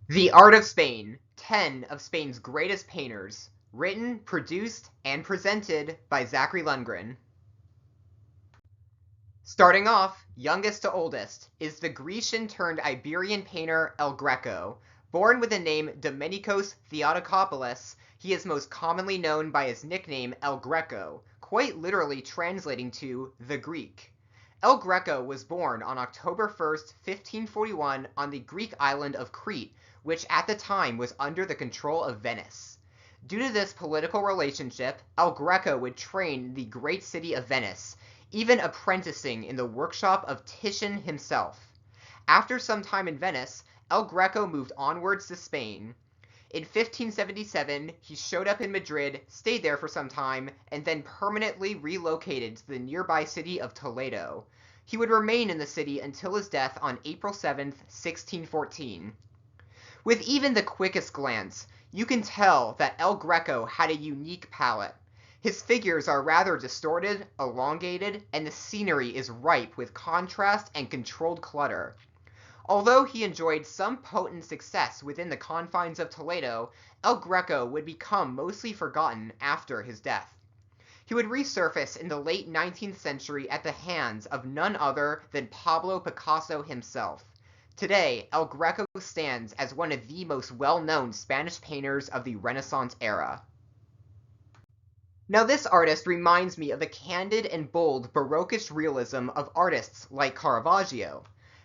The Art of Spain, 10 of Spain's Greatest Painters, written, produced, and presented by Zachary Lundgren. Starting off, youngest to oldest, is the Grecian-turned-Iberian painter El Greco. Born with the name Domenikos Theotokopoulos, he is most commonly known by his nickname El Greco, quite literally translating to the Greek. El Greco was born on October 1st, 1541 on the Greek island of Crete, which at the time was under the control of Venice. Due to this political relationship, El Greco would train in the great city of Venice, even apprenticing in the workshop of Titian himself. After some time in Venice, El Greco moved onwards to Spain. In 1577, he showed up in Madrid, stayed there for some time, and then permanently relocated to the nearby city of Toledo. He would remain in the city until his death on April 7, 1614. With even the quickest glance, you can tell that El Greco had a unique palette. His figures are rather distorted, elongated, and the scenery is ripe with contrast and controlled clutter. Although he enjoyed some potent success within the confines of Toledo, El Greco would become mostly forgotten after his death. He would resurface in the late 19th century at the hands of none other than Pablo Picasso himself. Today, El Greco stands as one of the most well-known Spanish painters of the Renaissance era. Now this artist reminds me of the candid and bold Baroquish realism of artists like Caravaggio.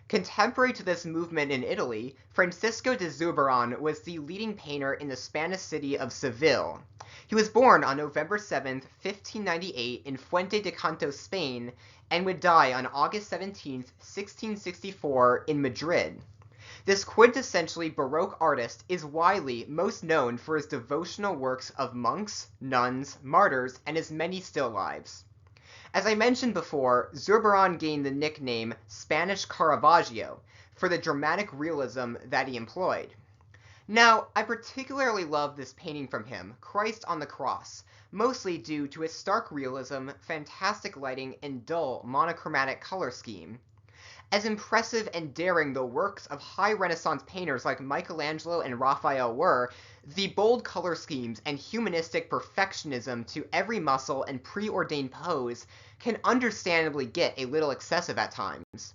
Contemporary to this movement in Italy, Francisco de Zurbarán was the leading painter in the Spanish city of Seville. He was born on November 7, 1598 in Fuente de Canto, Spain, and would die on August 17, 1664 in Madrid. This quintessentially Baroque artist is widely most known for his devotional works of monks, nuns, martyrs, and his many still lives. As I mentioned before, Zurbarán gained the nickname Spanish Caravaggio for the dramatic realism that he employed. Now, I particularly love this painting from him, Christ on the Cross, mostly due to its stark realism, fantastic lighting, and dull monochromatic color scheme. As impressive and daring the works of high Renaissance painters like Michelangelo and Raphael were, the bold color schemes and humanistic perfectionism to every muscle and preordained pose can understandably get a little excessive at times.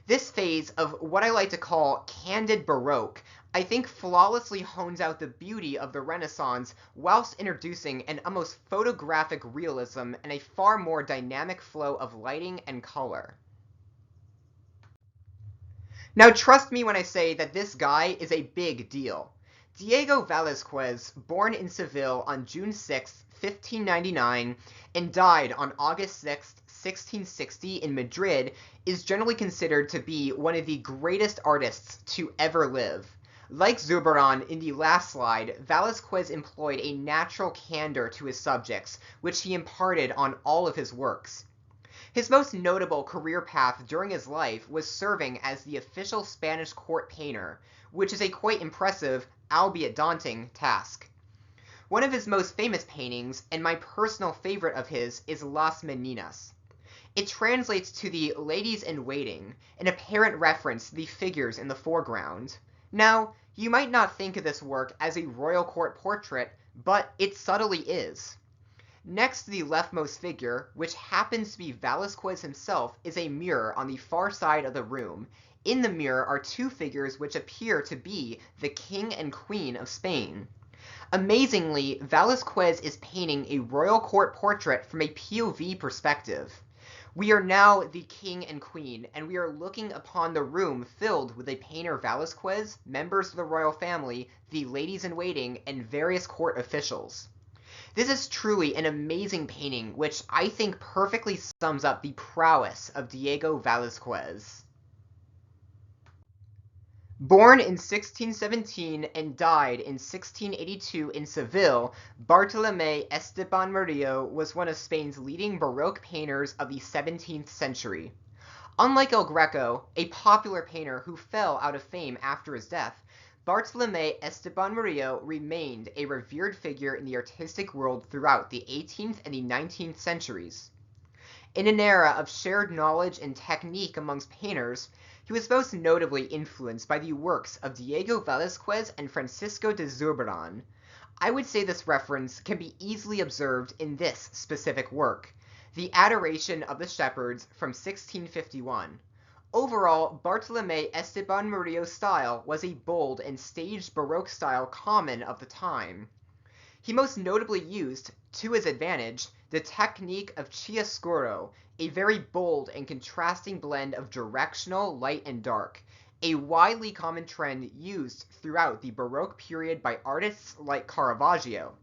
This phase of what I like to call candid Baroque, I think flawlessly hones out the beauty of the Renaissance whilst introducing an almost photographic realism and a far more dynamic flow of lighting and color. Now trust me when I say that this guy is a big deal. Diego Velázquez, born in Seville on June 6, 1599, and died on August 6, 1660 in Madrid, is generally considered to be one of the greatest artists to ever live. Like Zurbarán in the last slide, Velázquez employed a natural candor to his subjects, which he imparted on all of his works. His most notable career path during his life was serving as the official Spanish court painter, which is a quite impressive, albeit daunting, task. One of his most famous paintings, and my personal favorite of his, is Las Meninas. It translates to the ladies in waiting, an apparent reference to the figures in the foreground. Now, you might not think of this work as a royal court portrait, but it subtly is. Next to the leftmost figure, which happens to be Velázquez himself, is a mirror on the far side of the room. In the mirror are two figures which appear to be the King and Queen of Spain. Amazingly, Velázquez is painting a royal court portrait from a POV perspective. We are now the King and Queen, and we are looking upon the room filled with a painter Velázquez, members of the royal family, the ladies-in-waiting, and various court officials. This is truly an amazing painting, which I think perfectly sums up the prowess of Diego Velázquez. Born in 1617 and died in 1682 in Seville, Bartolomé Esteban Murillo was one of Spain's leading Baroque painters of the 17th century. Unlike El Greco, a popular painter who fell out of fame after his death, Bartolomé Esteban Murillo remained a revered figure in the artistic world throughout the 18th and the 19th centuries. In an era of shared knowledge and technique amongst painters, He was most notably influenced by the works of Diego Velázquez and Francisco de Zurbarán. I would say this reference can be easily observed in this specific work, The Adoration of the Shepherds from 1651. Overall, Bartolomé Esteban Murillo's style was a bold and staged Baroque style common of the time. He most notably used, to his advantage, the technique of chiaroscuro, a very bold and contrasting blend of directional light and dark, a widely common trend used throughout the Baroque period by artists like Caravaggio.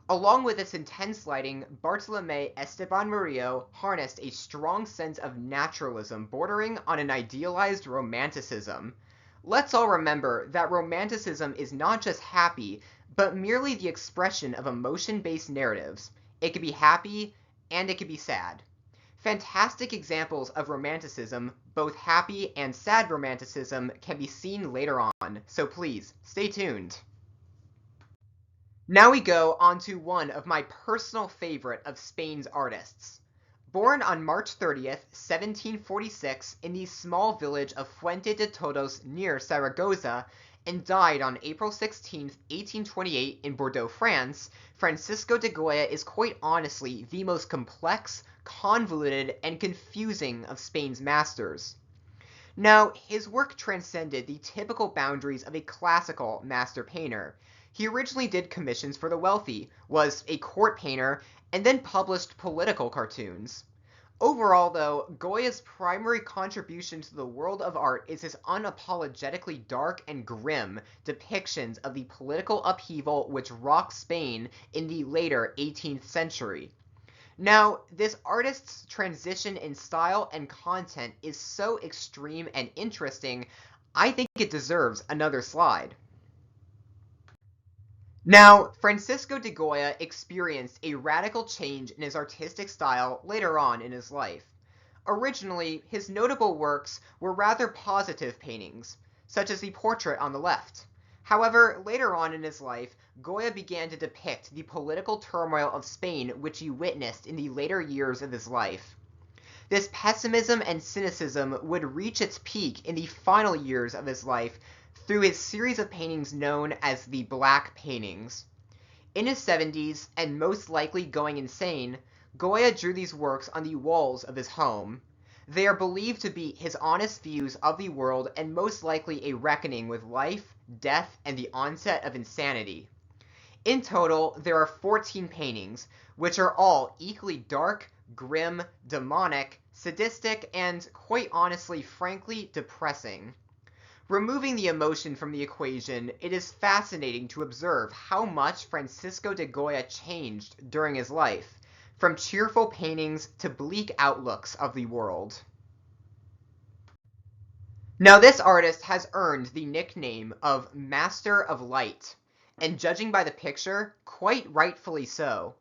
Along with this intense lighting, Bartolomé Esteban Murillo harnessed a strong sense of naturalism bordering on an idealized romanticism. Let's all remember that romanticism is not just happy, but merely the expression of emotion-based narratives. It could be happy, and it could be sad. Fantastic examples of romanticism, both happy and sad romanticism, can be seen later on, so please, stay tuned. Now we go on to one of my personal favorite of Spain's artists. Born on March 30th, 1746, in the small village of Fuente de Todos near Saragossa, and died on April 16, 1828 in Bordeaux, France, Francisco de Goya is quite honestly the most complex, convoluted, and confusing of Spain's masters. Now, his work transcended the typical boundaries of a classical master painter. He originally did commissions for the wealthy, was a court painter, and then published political cartoons. Overall, though, Goya's primary contribution to the world of art is his unapologetically dark and grim depictions of the political upheaval which rocked Spain in the later 18th century. Now, this artist's transition in style and content is so extreme and interesting, I think it deserves another slide. Now, Francisco de Goya experienced a radical change in his artistic style later on in his life. Originally, his notable works were rather positive paintings, such as the portrait on the left. However, later on in his life, Goya began to depict the political turmoil of Spain which he witnessed in the later years of his life. This pessimism and cynicism would reach its peak in the final years of his life through his series of paintings known as the Black Paintings. In his 70s, and most likely going insane, Goya drew these works on the walls of his home. They are believed to be his honest views of the world and most likely a reckoning with life, death, and the onset of insanity. In total, there are 14 paintings, which are all equally dark, grim, demonic, sadistic, and, quite honestly, frankly, depressing. Removing the emotion from the equation, it is fascinating to observe how much Francisco de Goya changed during his life, from cheerful paintings to bleak outlooks of the world. Now, this artist has earned the nickname of Master of Light, and judging by the picture, quite rightfully so.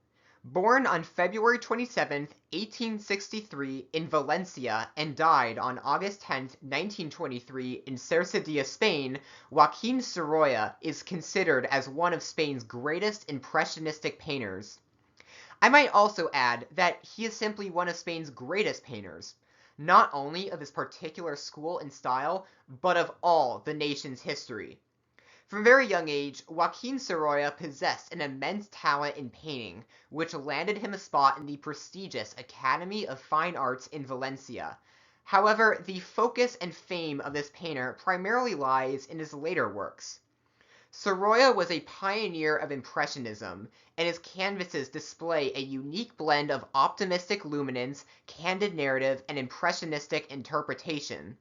Born on February 27, 1863 in Valencia and died on August 10, 1923 in Cercedilla, Spain, Joaquin Sorolla is considered as one of Spain's greatest impressionistic painters. I might also add that he is simply one of Spain's greatest painters, not only of his particular school and style, but of all the nation's history. From a very young age, Joaquin Sorolla possessed an immense talent in painting, which landed him a spot in the prestigious Academy of Fine Arts in Valencia. However, the focus and fame of this painter primarily lies in his later works. Sorolla was a pioneer of Impressionism, and his canvases display a unique blend of optimistic luminance, candid narrative, and impressionistic interpretation.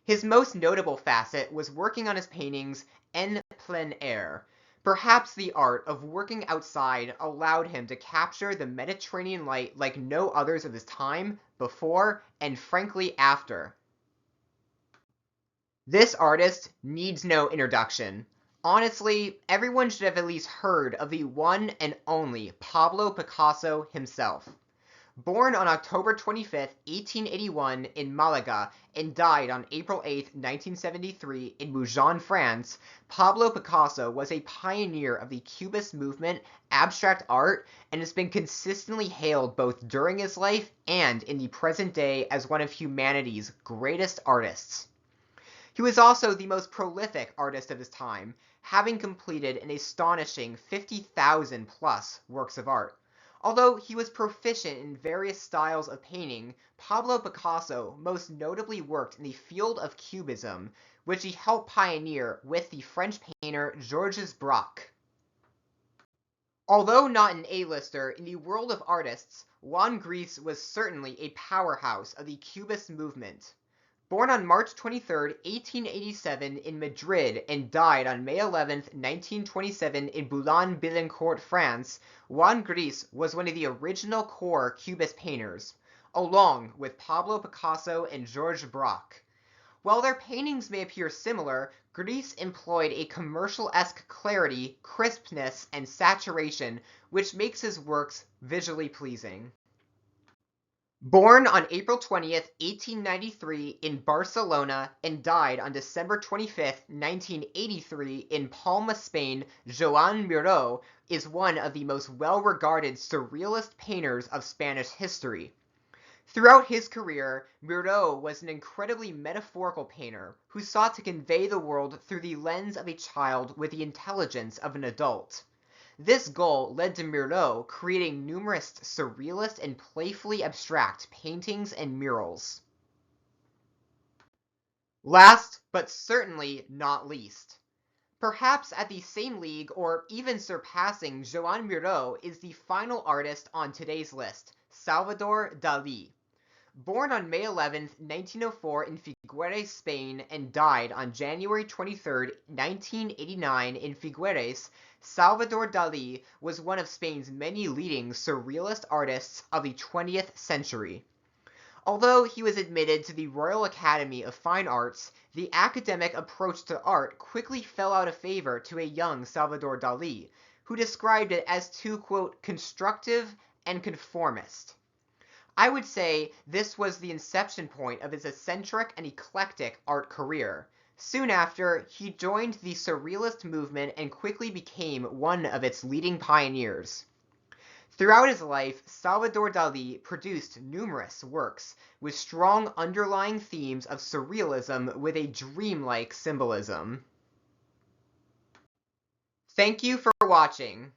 His most notable facet was working on his paintings en plein air. Perhaps the art of working outside allowed him to capture the Mediterranean light like no others of his time, before, and frankly after. This artist needs no introduction. Honestly, everyone should have at least heard of the one and only Pablo Picasso himself. Born on October 25, 1881 in Malaga and died on April 8, 1973 in Mougins, France, Pablo Picasso was a pioneer of the Cubist movement, abstract art, and has been consistently hailed both during his life and in the present day as one of humanity's greatest artists. He was also the most prolific artist of his time, having completed an astonishing 50,000 plus works of art. Although he was proficient in various styles of painting, Pablo Picasso most notably worked in the field of Cubism, which he helped pioneer with the French painter Georges Braque. Although not an A-lister, in the world of artists, Juan Gris was certainly a powerhouse of the Cubist movement. Born on March 23, 1887 in Madrid and died on May 11, 1927 in Boulogne-Billancourt, France, Juan Gris was one of the original core Cubist painters, along with Pablo Picasso and Georges Braque. While their paintings may appear similar, Gris employed a commercial-esque clarity, crispness, and saturation which makes his works visually pleasing. Born on April 20th, 1893 in Barcelona and died on December 25th, 1983 in Palma, Spain, Joan Miró is one of the most well-regarded surrealist painters of Spanish history. Throughout his career, Miró was an incredibly metaphorical painter who sought to convey the world through the lens of a child with the intelligence of an adult. This goal led to Miró creating numerous surrealist and playfully abstract paintings and murals. Last, but certainly not least, perhaps at the same league or even surpassing Joan Miró is the final artist on today's list, Salvador Dalí. Born on May 11, 1904 in Figueres, Spain, and died on January 23, 1989 in Figueres, Salvador Dalí was one of Spain's many leading surrealist artists of the 20th century. Although he was admitted to the Royal Academy of Fine Arts, the academic approach to art quickly fell out of favor to a young Salvador Dalí, who described it as too, quote, constructive and conformist. I would say this was the inception point of his eccentric and eclectic art career. Soon after, he joined the Surrealist movement and quickly became one of its leading pioneers. Throughout his life, Salvador Dalí produced numerous works with strong underlying themes of surrealism with a dreamlike symbolism. Thank you for watching.